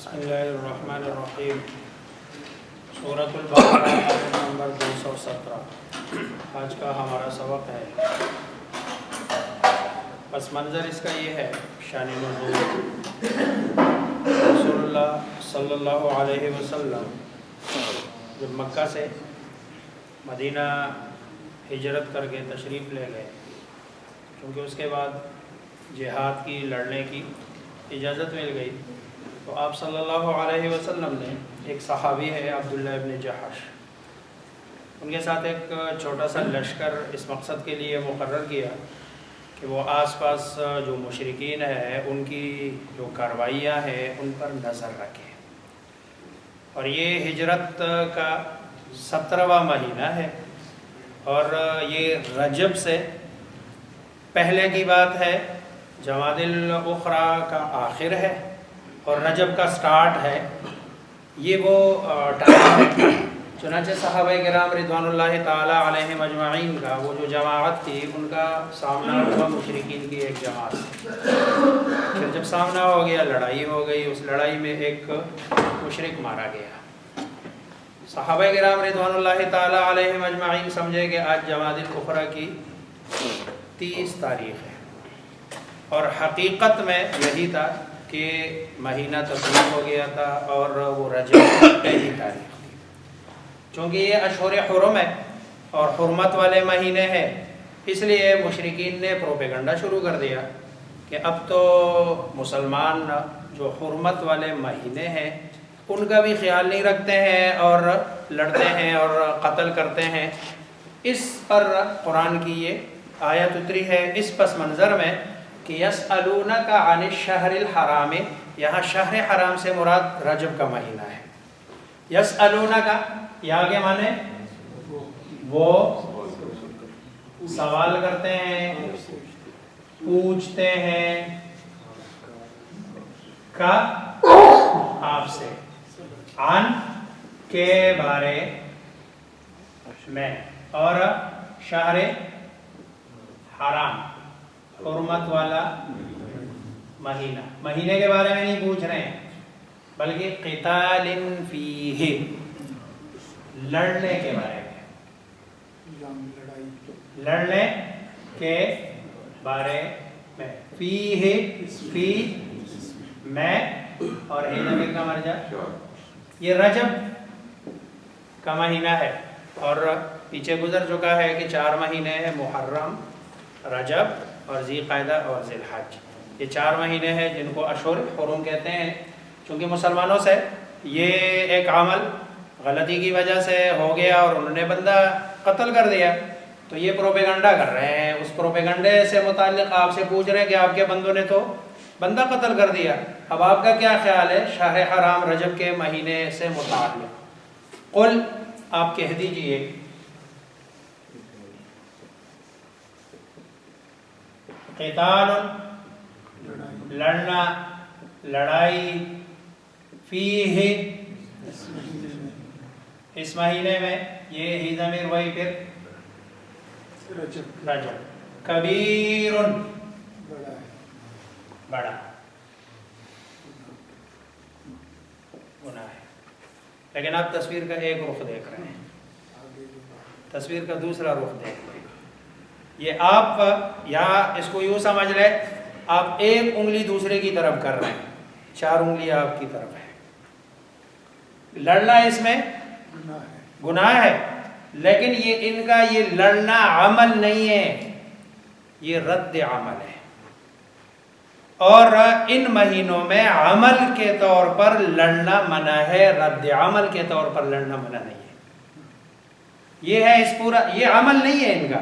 بسم اللہ الرحمن الرحیم۔ سورۃ البقرہ آیت نمبر 217۔ آج کا ہمارا سبق ہے۔ پس منظر اس کا یہ ہے، شان نزول رسول اللہ صلی اللہ علیہ وسلم جب مکہ سے مدینہ ہجرت کر کے تشریف لے گئے، کیونکہ اس کے بعد جہاد کی لڑنے کی اجازت مل گئی، تو آپ صلی اللہ علیہ وسلم نے ایک صحابی ہے عبداللہ ابن جحش، ان کے ساتھ ایک چھوٹا سا لشکر اس مقصد کے لیے مقرر کیا کہ وہ آس پاس جو مشرکین ہیں ان کی جو کاروائیاں ہیں ان پر نظر رکھیں۔ اور یہ ہجرت کا 17واں مہینہ ہے، اور یہ رجب سے پہلے کی بات ہے، جمادی الاخری کا آخر ہے اور رجب کا سٹارٹ ہے۔ یہ وہ ٹائم ہے، چنانچہ صحابہ کرام رضوان اللہ تعالی علیہم اجمعین کا وہ جو جماعت تھی، ان کا سامنا ہوا مشرکین کی ایک جماعت سے۔ پھر جب سامنا ہو گیا، لڑائی ہو گئی، اس لڑائی میں ایک مشرک مارا گیا۔ صحابہ کرام رضوان اللہ تعالی علیہم اجمعین سمجھے کہ آج جمادی الاخری کی 30 تاریخ ہے، اور حقیقت میں یہی تھا کہ مہینہ تسلیم ہو گیا تھا اور وہ رجب پہلی تاریخ تھی۔ چونکہ یہ اشہر حرم ہے اور حرمت والے مہینے ہیں، اس لیے مشرکین نے پروپیگنڈا شروع کر دیا کہ اب تو مسلمان جو حرمت والے مہینے ہیں ان کا بھی خیال نہیں رکھتے ہیں اور لڑتے ہیں اور قتل کرتے ہیں۔ اس پر قرآن کی یہ آیت اتری ہے، اس پس منظر میں کہ یسألونک عن الشہر الحرام، یہاں شہر حرام سے مراد رجب کا مہینہ ہے۔ یسألونک یہاں کے معنی وہ سوال کرتے ہیں، پوچھتے ہیں کا آپ سے، عن کے بارے میں، اور شہر حرام حرمت والا مہینہ، مہینے کے بارے میں نہیں پوچھ رہے ہیں بلکہ قتال فیہ، لڑنے کے بارے میں، لڑنے کے بارے میں، فیہ فی میں اور ہے ضمیر کا مرجع، یہ رجب کا مہینہ ہے۔ اور پیچھے گزر چکا ہے کہ 4 مہینے ہیں، محرم، رجب اور ذی قعدہ اور ذی الحج، یہ 4 مہینے ہیں جن کو اشہر حرم کہتے ہیں۔ چونکہ مسلمانوں سے یہ ایک عمل غلطی کی وجہ سے ہو گیا اور انہوں نے بندہ قتل کر دیا، تو یہ پروپیگنڈا کر رہے ہیں، اس پروپیگنڈے سے متعلق آپ سے پوچھ رہے ہیں کہ آپ کے بندوں نے تو بندہ قتل کر دیا، اب آپ کا کیا خیال ہے شہر حرام رجب کے مہینے سے متعلق؟ قل آپ کہہ دیجئے، قتال لڑنا، لڑائی، فیہ اس مہینے میں، یہ ہی ضمیر وہی پھر رجب، کبیر بڑا گناہ ہے۔ لیکن آپ تصویر کا ایک رخ دیکھ رہے ہیں، تصویر کا دوسرا رخ دیکھ رہے ہیں۔ یہ آپ یا اس کو یوں سمجھ لیں، آپ ایک انگلی دوسرے کی طرف کر رہے ہیں، 4 انگلیاں آپ کی طرف ہے۔ لڑنا اس میں گناہ ہے، لیکن یہ ان کا یہ لڑنا عمل نہیں ہے، یہ رد عمل ہے۔ اور ان مہینوں میں عمل کے طور پر لڑنا منع ہے، رد عمل کے طور پر لڑنا منع نہیں ہے۔ یہ ہے اس پورا، یہ عمل نہیں ہے ان کا،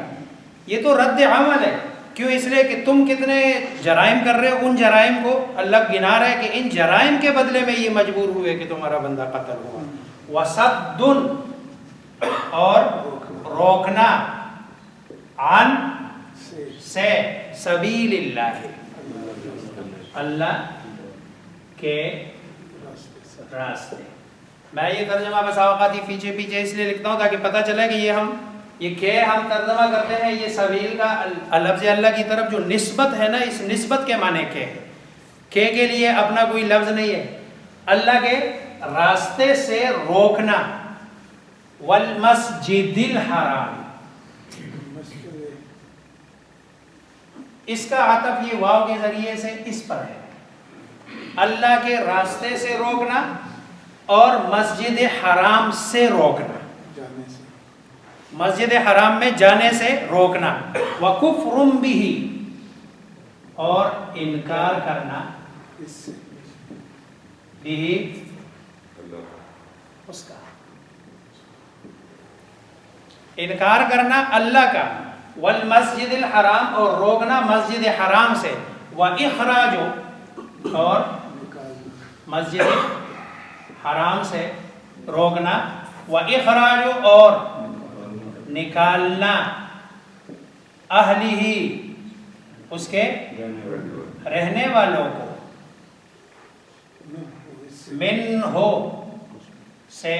یہ تو رد عمل ہے۔ کیوں؟ اس لیے کہ تم کتنے جرائم کر رہے ہو، ان جرائم کو اللہ گنا رہا ہے کہ ان جرائم کے بدلے میں یہ مجبور ہوئے کہ تمہارا بندہ قتل ہوا۔ وَصَدٌّ اور روکنا، عن سے، سبیل اللہ اللہ کے راستے۔ میں یہ ترجمہ بس اوقات پیچھے پیچھے اس لیے لکھتا ہوں تاکہ پتہ چلے کہ یہ کہ ہم ترجمہ کرتے ہیں، یہ سبیل کا لفظ اللہ کی طرف جو نسبت ہے نا، اس نسبت کے معنی کہ کے لیے اپنا کوئی لفظ نہیں ہے، اللہ کے راستے سے روکنا، والمسجد الحرام، اس کا عطف یہ واو کے ذریعے سے اس پر ہے، اللہ کے راستے سے روکنا اور مسجد حرام سے روکنا، مسجد حرام میں جانے سے روکنا، وَكُفْرٌ بِهِ، اور انکار کرنا بھی اس کا، انکار کرنا اللہ کا، والمسجد الحرام، اور روکنا مسجد حرام سے، وَإِخْرَاجُ، اور مسجد حرام سے روکنا، وَإِخْرَاجُ، اور نکالنا، اہلہ، اس کے رہنے والوں کو، منہ سے،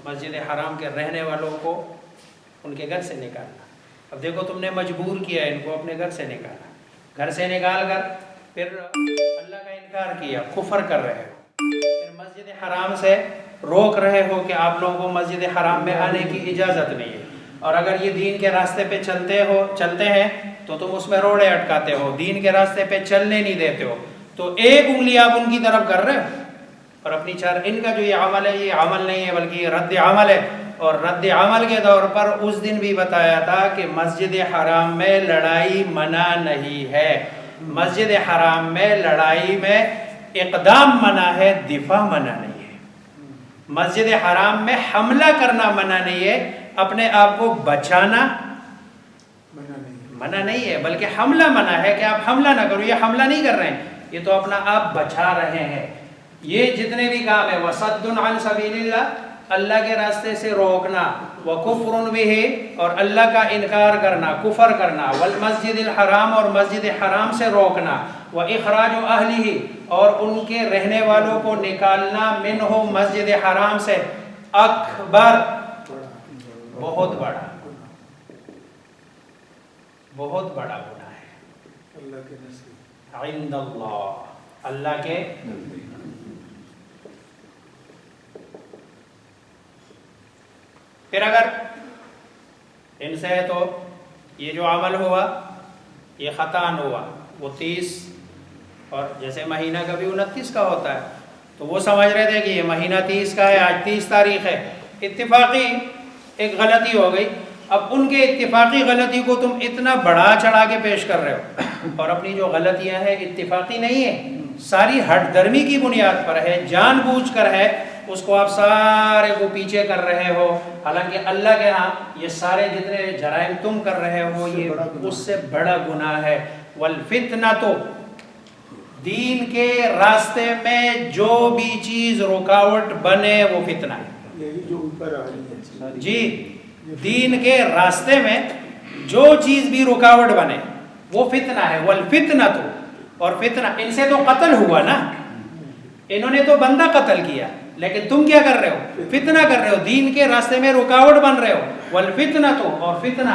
مسجد حرام کے رہنے والوں کو ان کے گھر سے نکالنا۔ اب دیکھو تم نے مجبور کیا ان کو اپنے گھر سے نکالا، گھر سے نکال کر پھر اللہ کا انکار کیا، کفر کر رہے ہو، پھر مسجد حرام سے روک رہے ہو کہ آپ لوگوں کو مسجد حرام میں آنے کی اجازت نہیں ہے، اور اگر یہ دین کے راستے پہ چلتے ہیں تو تم اس میں روڑے اٹکاتے ہو، دین کے راستے پہ چلنے نہیں دیتے ہو، تو ایک انگلی آپ ان کی طرف کر رہے ہو، اور اپنی چار، ان کا جو یہ عمل ہے یہ عمل نہیں ہے بلکہ یہ رد عمل ہے، اور رد عمل کے طور پر اس دن بھی بتایا تھا کہ مسجد حرام میں لڑائی منع نہیں ہے، مسجد حرام میں لڑائی میں اقدام منع ہے، دفاع منع نہیں ہے، مسجد حرام میں حملہ کرنا منع نہیں ہے، اپنے آپ کو بچانا منع نہیں ہے، بلکہ حملہ منع ہے کہ آپ حملہ نہ کرو، یہ حملہ نہیں کر رہے ہیں، یہ تو اپنا آپ بچا رہے ہیں۔ یہ جتنے بھی کام ہے، وَصَدٌّ عَنْ سَبِيلِ اللَّهِ، اللہ کے راستے سے روکنا، وَكُفْرٌ بِهِ، اور اللہ کا انکار کرنا، کفر کرنا، وَالْمَسْجِدِ الْحَرَامِ، اور مسجد حرام سے روکنا، وَإِخْرَاجُ أَهْلِهِ، اور ان کے رہنے والوں کو نکالنا، منہ، مسجد حرام سے، اکبر، بہت بڑا، بہت بڑا گناہ ہے اللہ کے نزدیک، عند اللہ، اللہ کے پھر اگر ان سے تو یہ جو عمل ہوا یہ خطا ہوا، وہ 30 اور جیسے مہینہ کبھی 29 کا ہوتا ہے تو وہ سمجھ رہے تھے کہ یہ مہینہ 30 کا ہے، آج 30 تاریخ ہے، اتفاقی ایک غلطی ہو گئی، اب ان کے اتفاقی غلطی کو تم اتنا بڑھا چڑھا کے پیش کر رہے ہو، اور اپنی جو غلطیاں ہیں اتفاقی نہیں ہے، ساری ہٹ درمی کی بنیاد پر ہے، جان بوجھ کر ہے، اس کو آپ سارے کو پیچھے کر رہے ہو، حالانکہ اللہ کے ہاں یہ سارے جتنے جرائم تم کر رہے ہو یہ اس سے بڑا گناہ ہے۔ والفتنہ، دین کے راستے میں جو بھی چیز رکاوٹ بنے وہ فتنہ ہے، یہی جو اوپر آ رہی ہے جی، دین کے راستے میں جو چیز بھی رکاوٹ بنے وہ فتنہ ہے، والفتنہ، اور فتنہ، ان سے تو قتل ہوا نا، انہوں نے تو بندہ قتل کیا، لیکن تم کیا کر رہے ہو؟ فتنہ کر رہے ہو، دین کے راستے میں رکاوٹ بن رہے ہو، والفتنہ، اور فتنہ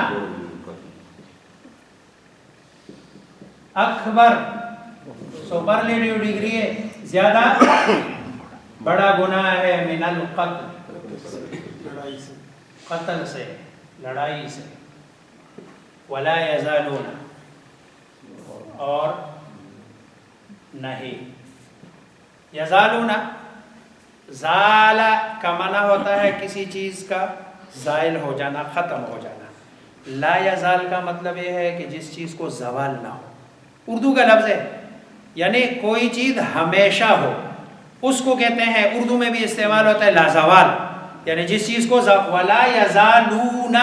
اکبر، سپرلیٹیو ڈگری ہے، زیادہ بڑا گناہ ہے، من القتل، لڑائی سے، قتل سے، لڑائی سے، ولا یزالون، اور نہیں، یزالون، زال کا معنی ہوتا ہے کسی چیز کا زائل ہو جانا، ختم ہو جانا، لا یزال کا مطلب یہ ہے کہ جس چیز کو زوال نہ ہو، اردو کا لفظ ہے، یعنی کوئی چیز ہمیشہ ہو، اس کو کہتے ہیں، اردو میں بھی استعمال ہوتا ہے لازوال، یعنی جس چیز کو ولا یزالون،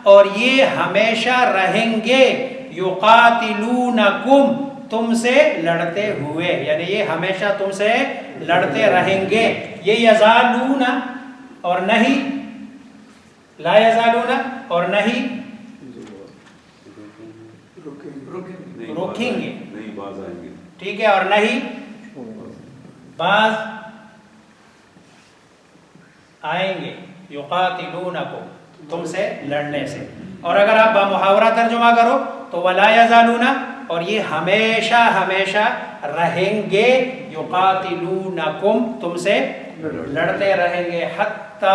اور یہ ہمیشہ رہیں گے، یقاتلونکم، تم سے لڑتے ہوئے، یعنی یہ ہمیشہ تم سے لڑتے رہیں گے، یہ یزالون اور نہیں، لا یزالون اور نہیں روکیں گے، ٹھیک ہے، اور نہیں بعض آئیں گے، یقاتلونکم، تم سے لڑنے سے، اور اگر آپ محاورہ ترجمہ کرو تو ولا یزالون، اور یہ ہمیشہ ہمیشہ رہیں گے، یقاتلونکم تم سے لڑتے رہیں گے، حتی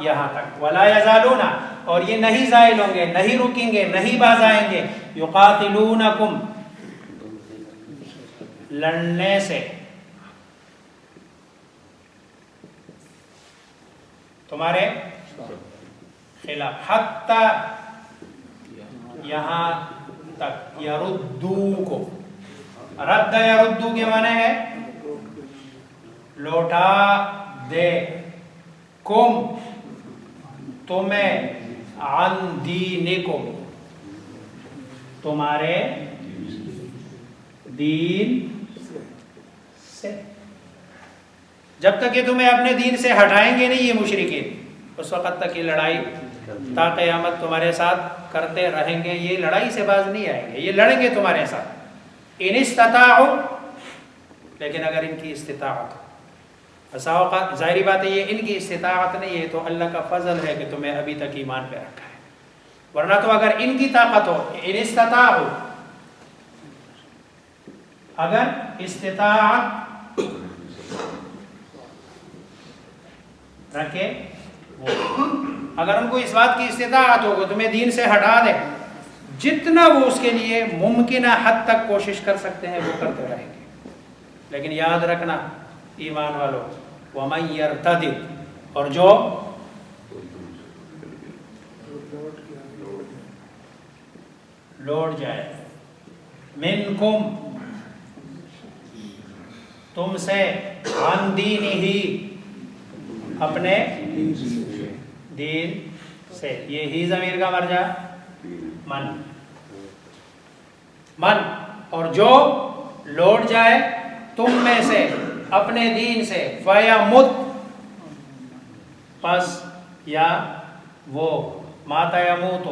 یہاں تک، ولا یزالون اور یہ نہیں زائل ہوں گے، نہیں رکیں گے، نہیں باز آئیں گے، یقاتلونکم لڑنے سے، تمہارے خلاف، حتی یہاں تک، یردو کو، رد یردو کے معنی ہے لوٹا دے، کم تمہیں، عن دینکم تمہارے دین سے، جب تک یہ تمہیں اپنے دین سے ہٹائیں گے نہیں یہ مشرکین، اس وقت تک یہ لڑائی تا قیامت تمہارے ساتھ کرتے رہیں گے، یہ لڑائی سے باز نہیں آئیں گے، یہ لڑیں گے تمہارے ساتھ، ان استطاعوا، لیکن اگر ان کی استطاعت ہو، بسا اوقات ظاہری بات ہے یہ ان کی استطاعت نہیں ہے، تو اللہ کا فضل ہے کہ تمہیں ابھی تک ایمان پہ رکھا ہے، ورنہ تو اگر ان کی طاقت ہو، ان استطاعوا، اگر استطاعت رکھے، اگر ان کو اس بات کی استطاعت ہو کہ تمہیں دین سے ہٹا دے، جتنا وہ اس کے لیے ممکنہ حد تک کوشش کر سکتے ہیں وہ کرتے رہیں گے، لیکن یاد رکھنا ایمان والوں، وَمَن يَرْتَدِدْ اور جو لوٹ جائے، منکم تم سے، عن دینہ اپنے دین سے، یہ ہی ضمیر کا مرجع من، اور جو لوٹ جائے تم میں سے اپنے دین سے، فَيَمُتْ پس یا وہ، مَاتَ يَمُوتُ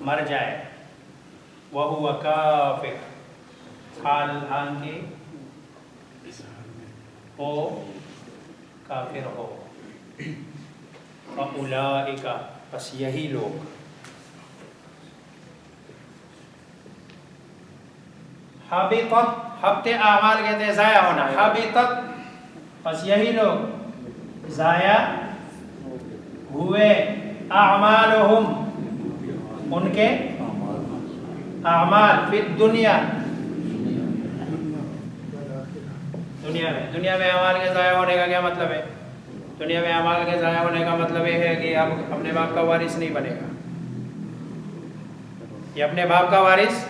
مر جائے، وَهُوَ كَافِرٌ حال آن کی وہ کافر ہو، فَأُولَئِكَ پس یہی لوگ، حبطت، حبط اعمال کہتے ہیں ضائع ہونا، حبطت پس یہی لوگ ضائع ہوئے، اعمالہم ان کے اعمال، فی الدنیا دنیا میں اعمال کے ضائع ہونے کا کیا مطلب ہے؟ دنیا میں اعمال کے ضائع ہونے کا مطلب یہ ہے کہ اب اپنے باپ کا وارث نہیں بنے گا، یہ اپنے باپ کا وارث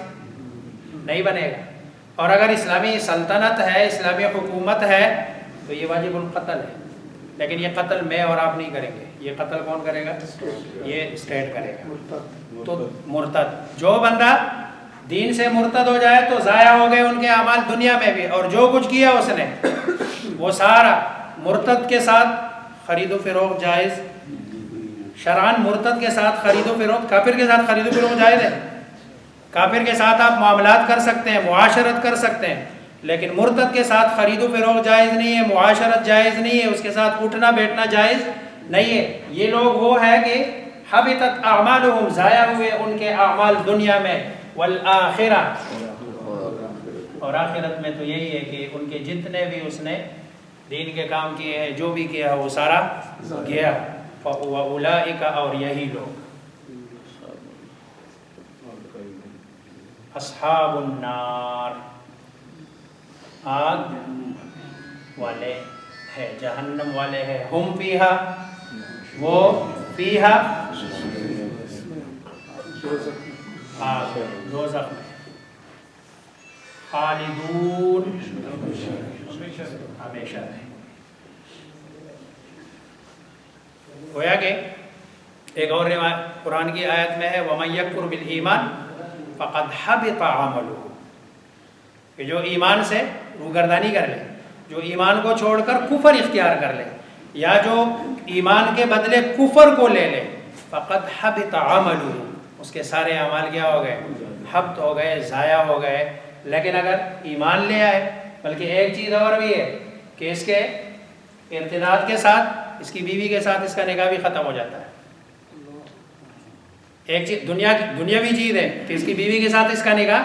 نہیں بنے گا، اور اگر اسلامی سلطنت ہے، اسلامی حکومت ہے تو یہ واجب القتل ہے، لیکن یہ قتل میں اور آپ نہیں کریں گے، یہ قتل کون کرے گا؟ یہ اسٹیٹ کرے گا، تو مرتد، جو بندہ دین سے مرتد ہو جائے تو ضائع ہو گئے ان کے اعمال دنیا میں بھی، اور جو کچھ کیا اس نے وہ سارا، مرتد کے ساتھ خرید و فروخت جائز شرعاً، مرتد کے ساتھ خرید و فروخت، کافر کے ساتھ خرید و فروخت جائز ہے، کافر کے ساتھ آپ معاملات کر سکتے ہیں، معاشرت کر سکتے ہیں، لیکن مرتد کے ساتھ خرید و فروخت جائز نہیں ہے، معاشرت جائز نہیں ہے، اس کے ساتھ اٹھنا بیٹھنا جائز نہیں ہے۔ یہ لوگ وہ ہے کہ حبطت اعمالہم، ضائع ہوئے ان کے اعمال دنیا میں، والآخرہ اور آخرت میں تو یہی ہے کہ ان کے جتنے بھی اس نے دین کے کام کیے ہیں، جو بھی کیا وہ سارا گیا، وَأُولَئِكَ اور یہی لوگ اصحاب النار آگ والے ہے، جہنم والے ہیں، ہم فیہا وہ فیہا آگ دوزخ میں، خالدون ہمیشہ رہے۔ گویا کہ ایک اور روایت قرآن کی آیت میں ہے وَمَن يَكْفُرْ بِالْإِيمَانِ فَقَدْ حَبِطَ عَمَلُهُ، کہ جو ایمان سے روگردانی کر لے، جو ایمان کو چھوڑ کر کفر اختیار کر لے، یا جو ایمان کے بدلے کفر کو لے لے، فَقَدْ حَبِطَ عَمَلُهُ، اس کے سارے اعمال کیا ہو گئے؟ حبط ہو گئے، ضائع ہو گئے۔ لیکن اگر ایمان لے آئے، بلکہ ایک چیز اور بھی ہے کہ اس کے ارتداد کے ساتھ، اس کی بیوی کے ساتھ اس کا نکاح بھی ختم ہو جاتا ہے، ایک چیز دنیاوی چیز ہے کہ اس کی بیوی کے ساتھ اس کا نکاح،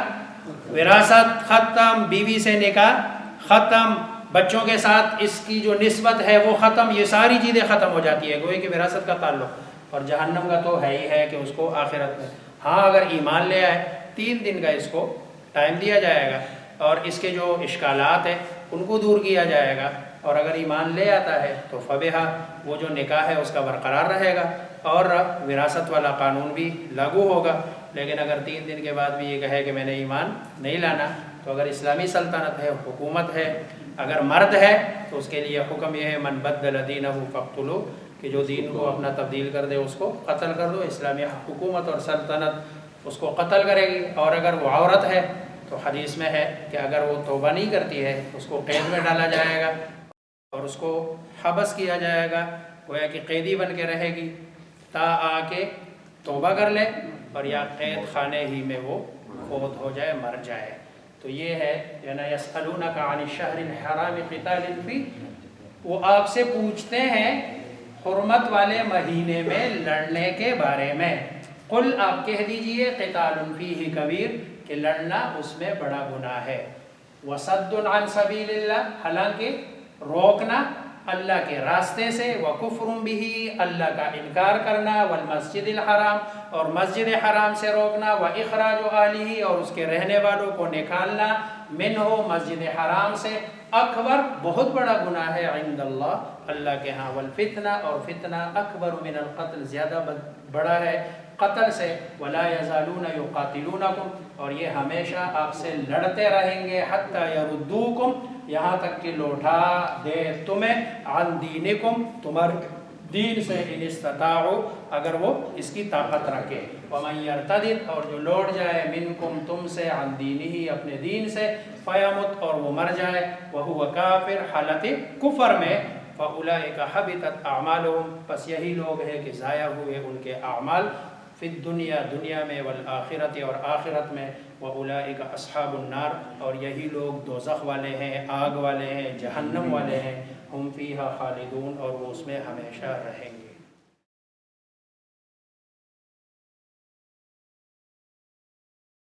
وراثت ختم، بیوی سے نکاح ختم، بچوں کے ساتھ اس کی جو نسبت ہے وہ ختم، یہ ساری چیزیں ختم ہو جاتی ہے، گویا کہ وراثت کا تعلق، اور جہنم کا تو ہے ہی ہے کہ اس کو آخرت میں، ہاں اگر ایمان لے آئے 3 دن کا اس کو ٹائم دیا جائے گا اور اس کے جو اشکالات ہیں ان کو دور کیا جائے گا، اور اگر ایمان لے آتا ہے تو فبہا، وہ جو نکاح ہے اس کا برقرار رہے گا اور وراثت والا قانون بھی لاگو ہوگا۔ لیکن اگر 3 دن کے بعد بھی یہ کہے کہ میں نے ایمان نہیں لانا، تو اگر اسلامی سلطنت ہے، حکومت ہے، اگر مرد ہے تو اس کے لیے حکم یہ ہے من بدل دینہ فاقتلوہ، کہ جو دین کو اپنا تبدیل کر دے اس کو قتل کر دو، اسلامی حکومت اور سلطنت اس کو قتل کرے گی۔ اور اگر وہ عورت ہے تو حدیث میں ہے کہ اگر وہ توبہ نہیں کرتی ہے اس کو قید میں ڈالا جائے گا اور اس کو حبس کیا جائے گا، گویا کہ قیدی بن کے رہے گی تا آ کے توبہ کر لے، اور یا قید خانے ہی میں وہ فوت ہو جائے، مر جائے۔ تو یہ ہے یعنی یسألونک عن الشہر الحرام قتال فیہ، وہ آپ سے پوچھتے ہیں حرمت والے مہینے میں لڑنے کے بارے میں، قل آپ کہہ دیجئے قتال فیہ کبیر، کہ لڑنا اس میں بڑا گناہ ہے، وصد عن سبیل اللہ، حالانکہ روکنا اللہ کے راستے سے، وکفر بہ، اللہ کا انکار کرنا، والمسجد الحرام، اور مسجد حرام سے روکنا، واخراج اہلہ، اور اس کے رہنے والوں کو نکالنا، منہ، مسجد حرام سے، اکبر، بہت بڑا گناہ ہے، عند اللہ، اللہ کے ہاں، والفتنہ، اور فتنہ، اکبر من القتل، زیادہ بڑا ہے قتل سے، ولا یزالون یقاتلونکم، اور یہ ہمیشہ آپ سے لڑتے رہیں گے، حتی یردوکم، یہاں تک کہ لوٹا دے تمہیں، عن دینکم، تمہارے دین سے، ان استطاعوا، اگر وہ اس کی طاقت رکھے، ومن یرتدد، اور جو لوٹ جائے، منکم، تم سے، عن دینہ، اپنے دین سے، فیمت، اور وہ مر جائے، وہو کافر، حالت کفر میں، فاولئک حبطت اعمالہم، پس یہی لوگ ہیں کہ ضائع ہوئے ان کے اعمال، فی الدنیا، دنیا میں، والآخرت، اور آخرت میں، وَأُولَئِكَ أَصْحَابُ النَّارِ، اور یہی لوگ دوزخ والے ہیں، آگ والے ہیں، جہنم والے ہیں، ہم فیہا خالدون، اور وہ اس میں ہمیشہ رہیں گے۔